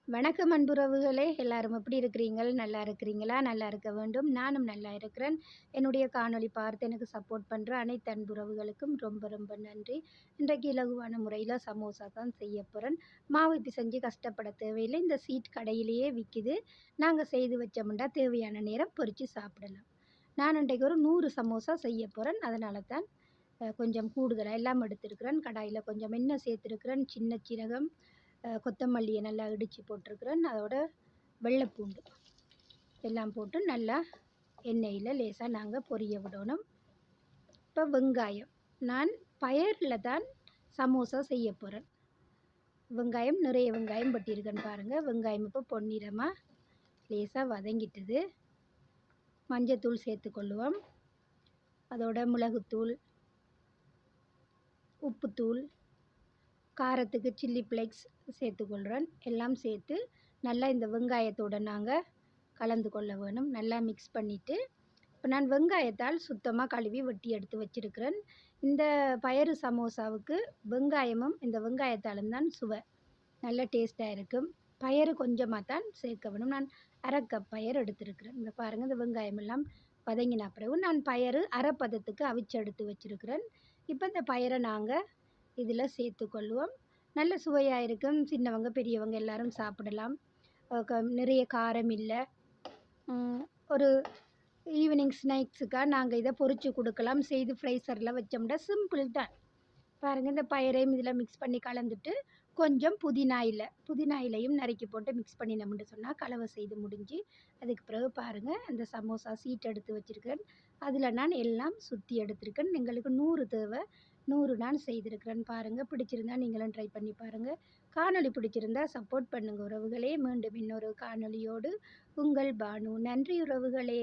வணக்கம் அன்புறவுகளே! எல்லாரும் எப்படி இருக்கிறீங்கள்? நல்லா இருக்கிறீங்களா? நல்லா இருக்க வேண்டும். நானும் நல்லா இருக்கிறேன். என்னுடைய காணொளி பார்த்து எனக்கு சப்போர்ட் பண்ற அனைத்து அன்புறவுகளுக்கும் ரொம்ப ரொம்ப நன்றி. இன்றைக்கு இலகுவான முறையில சமோசா தான் செய்ய போறேன். மாவு பெசஞ்சு கஷ்டப்பட தேவையில்லை. இந்த சீட் கடையிலேயே விக்கிது. நாங்க செய்து வச்சோம்னா தேவையான நேரம் பொரிச்சு சாப்பிடலாம். நான் இன்றைக்கு ஒரு 100 சமோசா செய்ய போறேன். அதனால தான் கொஞ்சம் கூடுதலா எல்லாம் எடுத்திருக்கிறேன். கடாயில கொஞ்சம் எண்ணெய் சேர்த்துருக்கிறேன். சின்ன சீரகம், கொத்தமல்லியை நல்லா இடித்து போட்டிருக்கிறேன். அதோட வெள்ளைப்பூண்டு எல்லாம் போட்டு நல்லா எண்ணெயில் லேசாக நாங்கள் பொரிய விடணும். இப்போ வெங்காயம், நான் பயரில் தான் சமோசா செய்ய போகிறேன். வெங்காயம் நிறைய வெங்காயம் பட்டியிருக்கேன்னு பாருங்கள். வெங்காயம் இப்போ பொன்னிறமாக லேசாக வதங்கிட்டுது. மஞ்சத்தூள் சேர்த்துக்கொள்ளுவோம். அதோட மிளகுத்தூள், உப்புத்தூள், காரத்துக்கு சில்லி ஃப்ளேக்ஸ் சேர்த்துக்கொள்கிறேன். எல்லாம் சேர்த்து நல்லா இந்த வெங்காயத்தோடு நாங்கள் கலந்து கொள்ள வேணும். நல்லா மிக்ஸ் பண்ணிவிட்டு இப்போ நான் வெங்காயத்தால் சுத்தமாக கழுவி வெட்டி எடுத்து வச்சுருக்கிறேன். இந்த பயறு சமோசாவுக்கு வெங்காயமும் இந்த வெங்காயத்தாலும் தான் சுவை நல்ல டேஸ்ட்டாக இருக்கும். பயறு கொஞ்சமாக தான் சேர்க்க வேணும். நான் 1/2 கப் பயறு எடுத்துருக்கிறேன். இந்த பாருங்கள், இந்த வெங்காயம் எல்லாம் வதங்கின பிறகு நான் பயறு அரை பதத்துக்கு அவிச்சு எடுத்து வச்சுருக்கிறேன். இப்போ இந்த பயறை நாங்கள் இதில் சேர்த்துக்கொள்வோம். நல்ல சுவையாக இருக்கும். சின்னவங்க பெரியவங்க எல்லாரும் சாப்பிடலாம். நிறைய காரம் இல்லை. ஒரு ஈவினிங் ஸ்நாக்ஸுக்காக நாங்கள் இதை பொரித்து கொடுக்கலாம். செய்து ஃப்ரைசரில் வச்சோம்னா சிம்பிள் தான். பாருங்கள், இந்த பயரையும் இதில் மிக்ஸ் பண்ணி கலந்துட்டு கொஞ்சம் புதினா இலையும் நறுக்கி போட்டு மிக்ஸ் பண்ணினோம்னு சொன்னால் கலவை செய்து முடிஞ்சு. அதுக்கு பிறகு பாருங்கள், அந்த சமோசா சீட் எடுத்து வச்சுருக்கிறேன். அதில் நான் எல்லாம் சுற்றி எடுத்திருக்கேன். எங்களுக்கு 100 தேவை. 100 நான் செய்திருக்கிறேன். பாருங்கள், பிடிச்சிருந்தா நீங்களும் ட்ரை பண்ணி பாருங்கள். காணொளி பிடிச்சிருந்தா சப்போர்ட் பண்ணுங்கள் உறவுகளே. மீண்டும் இன்னொரு காணொளியோடு உங்கள் பானு. நன்றி உறவுகளே.